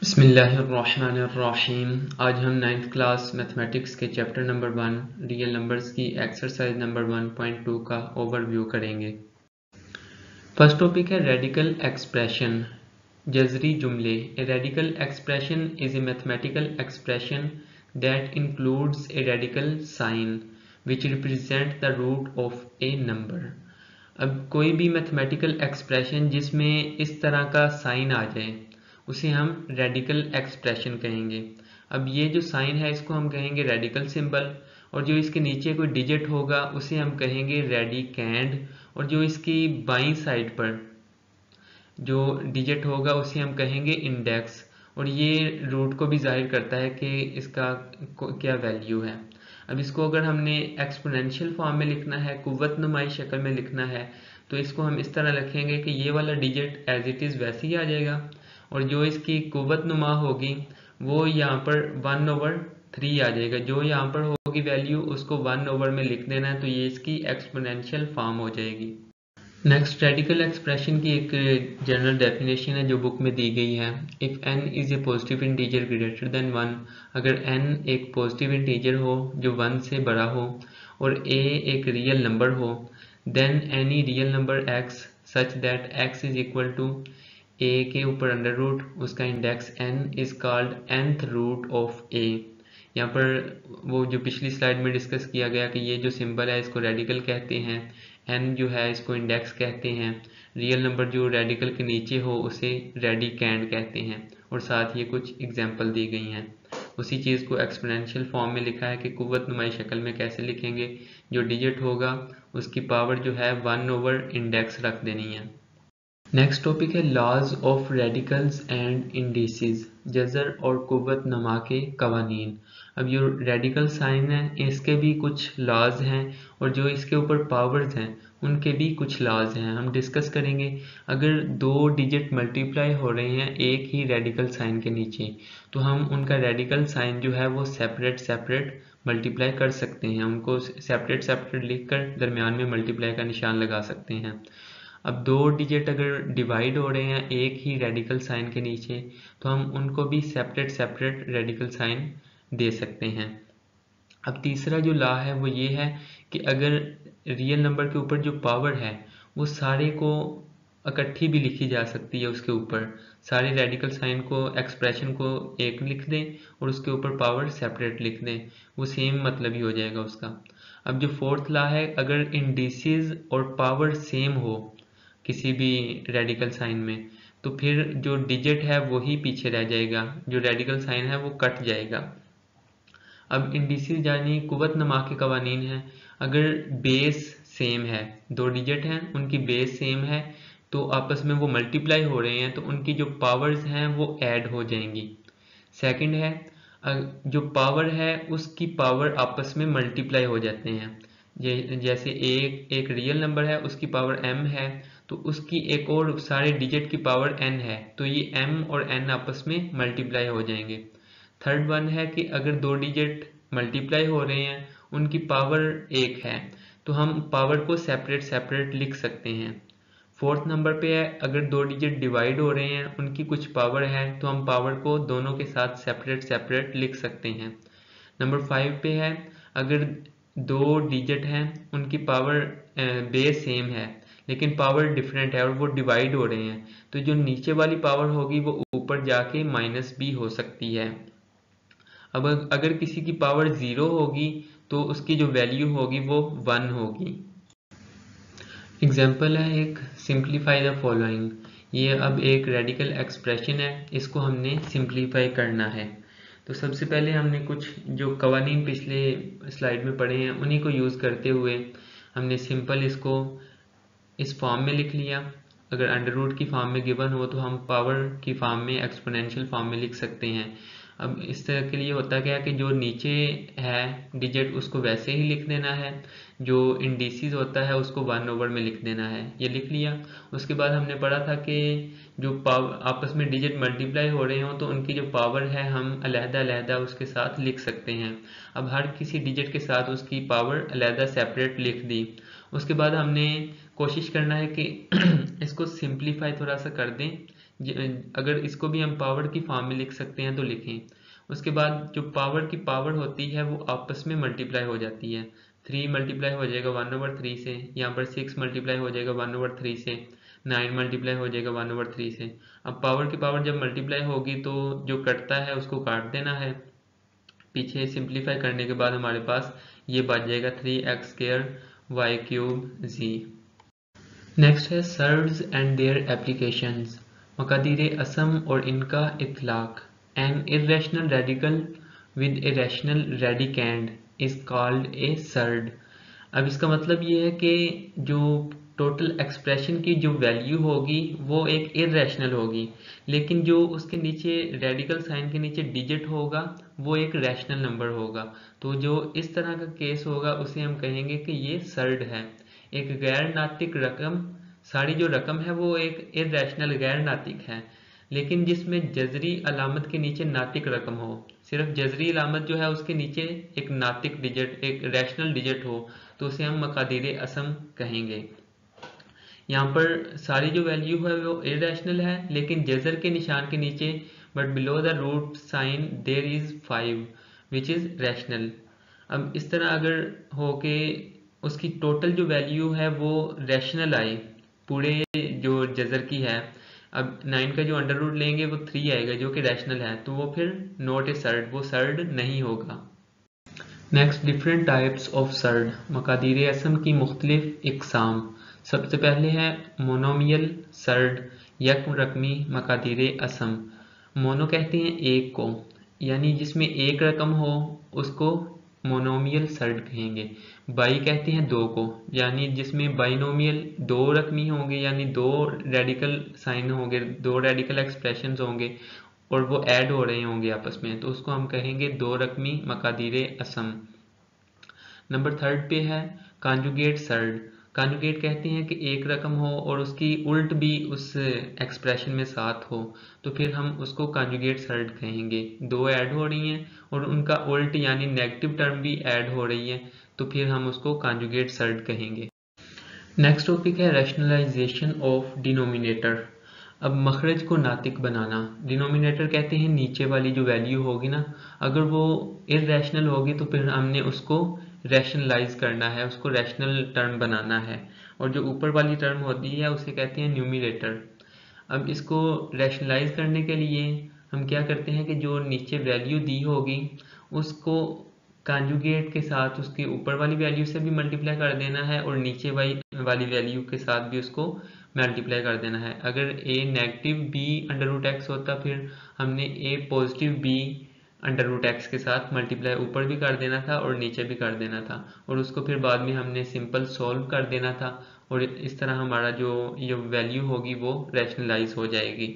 बिस्मिल्लाहिर्रहमानिर्रहीम। आज हम 9th क्लास मैथमेटिक्स के चैप्टर नंबर 1 रियल नंबर्स की एक्सरसाइज नंबर 1.2 का ओवरव्यू करेंगे। फर्स्ट टॉपिक है रेडिकल एक्सप्रेशन, जज़री जुमले। A radical expression is a mathematical expression that includes a radical sign which represent the root of a number. अब कोई भी मैथमेटिकल एक्सप्रेशन जिसमें इस तरह का साइन आ जाए उसे हम रेडिकल एक्सप्रेशन कहेंगे। अब ये जो साइन है इसको हम कहेंगे रेडिकल सिंबल, और जो इसके नीचे कोई डिजिट होगा उसे हम कहेंगे रेडिकैंड, और जो इसकी बाईं साइड पर जो डिजिट होगा उसे हम कहेंगे इंडेक्स। और ये रूट को भी जाहिर करता है कि इसका क्या वैल्यू है। अब इसको अगर हमने एक्सपोनेंशियल फॉर्म में लिखना है, कुव्वत नुमाई शक्ल में लिखना है, तो इसको हम इस तरह लिखेंगे कि ये वाला डिजिट एज इट इज़ वैसे ही आ जाएगा, और जो इसकी कुव्वत नुमा होगी वो यहाँ पर 1/3 आ जाएगा। जो यहाँ पर होगी वैल्यू उसको 1 में लिख देना है, तो ये इसकी एक्सपोनेंशियल फॉर्म हो जाएगी। नेक्स्ट, रेडिकल एक्सप्रेशन की एक जनरल डेफिनेशन है जो बुक में दी गई है। If n is a positive integer greater than 1, अगर n एक पॉजिटिव इंटीजर हो जो 1 से बड़ा हो और a एक रियल नंबर हो, then any real number x such that x is equal to a के ऊपर अंडर रूट उसका index n is called nth root of a। यहाँ पर वो जो पिछली स्लाइड में डिस्कस किया गया कि ये जो सिंबल है इसको रेडिकल कहते हैं, n जो है इसको इंडेक्स कहते हैं, रियल नंबर जो रेडिकल के नीचे हो उसे रेडिकैंड कहते हैं, और साथ ये कुछ एग्जांपल दी गई हैं। उसी चीज़ को एक्सपोनेंशियल फॉर्म में लिखा है कि कुव्वत नुमाई शक्ल में कैसे लिखेंगे, जो डिजिट होगा उसकी पावर जो है 1/इंडेक्स रख देनी है। नेक्स्ट टॉपिक है laws of radicals and indices, जज़र और कुव्वत नमा के कवानीन। अब जो रेडिकल साइन है इसके भी कुछ लॉज हैं, और जो इसके ऊपर पावर्स हैं उनके भी कुछ लॉज हैं, हम डिस्कस करेंगे। अगर दो डिजिट मल्टीप्लाई हो रहे हैं एक ही रेडिकल साइन के नीचे, तो हम उनका रेडिकल साइन जो है वो सेपरेट मल्टीप्लाई कर सकते हैं, उनको सेपरेट लिख कर दरमियान में मल्टीप्लाई का निशान लगा सकते हैं। अब दो डिजिट अगर डिवाइड हो रहे हैं एक ही रेडिकल साइन के नीचे, तो हम उनको भी सेपरेट रेडिकल साइन दे सकते हैं। अब तीसरा जो लॉ है वो ये है कि अगर रियल नंबर के ऊपर जो पावर है वो सारे को इकट्ठी भी लिखी जा सकती है, उसके ऊपर सारे रेडिकल साइन को एक्सप्रेशन को एक लिख दें और उसके ऊपर पावर सेपरेट लिख दें, वो सेम मतलब ही हो जाएगा उसका। अब जो फोर्थ लॉ है, अगर इंडिसेस और पावर सेम हो किसी भी रेडिकल साइन में, तो फिर जो डिजिट है वही पीछे रह जाएगा, जो रेडिकल साइन है वो कट जाएगा। अब इंडिसेस यानी कुव्वत नमा के कवानीन हैं। अगर बेस सेम है, दो डिजिट हैं उनकी बेस सेम है, तो आपस में वो मल्टीप्लाई हो रहे हैं तो उनकी जो पावर्स हैं वो ऐड हो जाएंगी। सेकंड है, जो पावर है उसकी पावर आपस में मल्टीप्लाई हो जाते हैं। जैसे एक रियल नंबर है उसकी पावर m है, तो उसकी एक और सारे डिजिट की पावर n है, तो ये m और n आपस में मल्टीप्लाई हो जाएंगे। थर्ड वन है कि अगर दो डिजिट मल्टीप्लाई हो रहे हैं उनकी पावर 1 है, तो हम पावर को सेपरेट लिख सकते हैं। फोर्थ नंबर पे है, अगर दो डिजिट डिवाइड हो रहे हैं उनकी कुछ पावर है, तो हम पावर को दोनों के साथ सेपरेट लिख सकते हैं। नंबर 5 पे है, अगर दो डिजिट हैं उनकी पावर बेस सेम है लेकिन पावर डिफरेंट है और वो डिवाइड हो रहे हैं, तो जो नीचे वाली पावर होगी वो ऊपर जाके माइनस भी हो सकती है। अब अगर किसी की पावर 0 होगी तो उसकी जो वैल्यू होगी वो 1 होगी। एग्जाम्पल है एक, सिंप्लीफाई द फॉलोइंग। ये अब एक रेडिकल एक्सप्रेशन है, इसको हमने सिंप्लीफाई करना है। तो सबसे पहले हमने कुछ जो कवानीन पिछले स्लाइड में पढ़े हैं उन्हीं को यूज़ करते हुए हमने सिंपल इसको इस फॉर्म में लिख लिया। अगर अंडर रूट की फॉर्म में गिवन हो तो हम पावर की फॉर्म में एक्सपोनेंशियल फॉर्म में लिख सकते हैं। अब इस तरह के लिए होता क्या है कि जो नीचे है डिजिट उसको वैसे ही लिख देना है, जो इंडिसेस होता है उसको 1 में लिख देना है, ये लिख लिया। उसके बाद हमने पढ़ा था कि जो पावर आपस में डिजिट मल्टीप्लाई हो रहे हो तो उनकी जो पावर है हम अलहदा उसके साथ लिख सकते हैं। अब हर किसी डिजिट के साथ उसकी पावर अलहदा सेपरेट लिख दी। उसके बाद हमने कोशिश करना है कि इसको सिंप्लीफाई थोड़ा सा कर दें, अगर इसको भी हम पावर की फॉर्म में लिख सकते हैं तो लिखें। उसके बाद जो पावर की पावर होती है वो आपस में मल्टीप्लाई हो जाती है। 3 मल्टीप्लाई हो जाएगा 1/3 से, यहाँ पर 6 मल्टीप्लाई हो जाएगा 1/3 से, 9 मल्टीप्लाई हो जाएगा 1/3 से। अब पावर की पावर जब मल्टीप्लाई होगी तो जो कटता है उसको काट देना है। पीछे सिंप्लीफाई करने के बाद हमारे पास ये बच जाएगा 3x² y³ z। नेक्स्ट है सर्ड्स एंड देयर एप्लीकेशंस, मकादीर असम और इनका इतलाक। An irrational radical with a rational radicand is called a surd. अब इसका मतलब ये है कि जो टोटल एक्सप्रेशन की जो वैल्यू होगी वो एक इर्रेशनल होगी, लेकिन जो उसके नीचे रेडिकल साइन के नीचे डिजिट होगा वो एक रैशनल नंबर होगा। तो जो इस तरह का केस होगा उसे हम कहेंगे कि ये सर्ड है। एक गैर नातिक रकम, सारी जो रकम है वो एक इर्रेशनल गैर नातिक है, लेकिन जिसमें जजरी अलामत के नीचे नातिक रकम हो, सिर्फ जजरी अलामत जो है उसके नीचे एक नातिक डिजिट, एक रैशनल डिजिट हो, तो उसे हम मकादीर असम कहेंगे। यहाँ पर सारी जो वैल्यू है वो इरेशनल है, लेकिन जजर के निशान के नीचे but below the root sign there is 5 which is rational. अब इस तरह अगर हो के उसकी टोटल जो वैल्यू है वो रैशनल आई पूरे जो जजर की है, अब 9 का जो अंडर रूट लेंगे वो 3 आएगा जो कि रैशनल है, तो वो फिर नॉट ए सर्ड, वो सर्ड नहीं होगा। Next, different types of surd, मकादीर असम की मुख्तलिफ इकसाम। सबसे पहले है मोनोमियल सर्ड, यक रकमी मकादीर असम। मोनो कहते हैं एक को, यानी जिसमें एक रकम हो उसको मोनोमियल सर्ड कहेंगे। बाई कहते हैं दो को, यानी जिसमें बाइनोमियल दो रकमी होंगे, यानी दो रेडिकल साइन होंगे, दो रेडिकल एक्सप्रेशंस होंगे और वो ऐड हो रहे होंगे आपस में, तो उसको हम कहेंगे दो रकमी मकादीर असम। नंबर 3 पे है कॉन्जुगेट सर्ड। कॉन्जुगेट कहते हैं कि एक रकम हो और उसकी उल्ट भी उस एक्सप्रेशन में साथ हो, तो फिर हम उसको कॉन्जुगेट सर्ड कहेंगे। दो ऐड हो रही हैं और उनका उल्ट यानी नेगेटिव टर्म भी ऐड हो रही है, तो फिर हम उसको कॉन्जुगेट सर्ड कहेंगे। नेक्स्ट टॉपिक है रैशनलाइजेशन ऑफ डिनोमिनेटर। अब मखरज को नातिक बनाना। डिनोमिनेटर कहते हैं नीचे वाली जो वैल्यू होगी ना, अगर वो इर्रेशनल होगी तो फिर हमने उसको रैशनलाइज करना है, उसको रैशनल टर्म बनाना है, और जो ऊपर वाली टर्म होती है उसे कहते हैं न्यूमिनेटर। अब इसको रैशनलाइज करने के लिए हम क्या करते हैं कि जो नीचे वैल्यू दी होगी उसको कॉन्जुगेट के साथ उसकी ऊपर वाली वैल्यू से भी मल्टीप्लाई कर देना है और नीचे वाली वैल्यू के साथ भी उसको मल्टीप्लाई कर देना है। अगर a negative b under root x होता, फिर हमने a positive b under root x के साथ मल्टीप्लाई ऊपर भी कर देना था और नीचे भी कर देना था, और उसको फिर बाद में हमने सिंपल सॉल्व कर देना था, और इस तरह हमारा जो ये वैल्यू होगी वो रैशनलाइज हो जाएगी।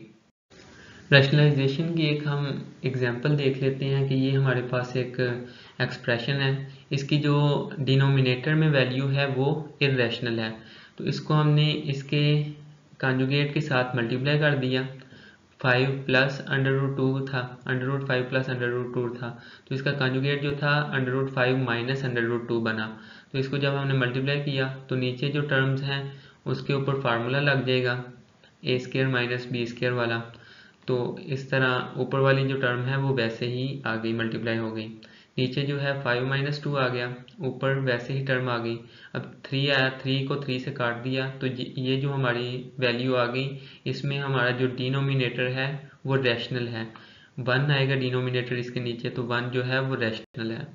रैशनलाइजेशन की एक हम एग्जांपल देख लेते हैं कि ये हमारे पास एक एक्सप्रेशन है, इसकी जो डिनोमिनेटर में वैल्यू है वो इर्रेशनल है, तो इसको हमने इसके कॉन्जुगेट के साथ मल्टीप्लाई कर दिया। 5 प्लस अंडर रूट 2 था, under root 5 plus under root 2 था, तो इसका कॉन्जुगेट जो था under root 5 minus under root 2 बना। तो इसको जब हमने मल्टीप्लाई किया तो नीचे जो टर्म्स हैं उसके ऊपर फार्मूला लग जाएगा a² माइनस b² वाला, तो इस तरह ऊपर वाली जो टर्म है वो वैसे ही आ गई, मल्टीप्लाई हो गई। नीचे जो है 5 माइनस 2 आ गया, ऊपर वैसे ही टर्म आ गई। अब 3 आया, 3 को 3 से काट दिया, तो ये जो हमारी वैल्यू आ गई, इसमें हमारा जो डिनोमिनेटर है वो रैशनल है। 1 आएगा डिनोमिनेटर इसके नीचे, तो 1 जो है वो रैशनल है।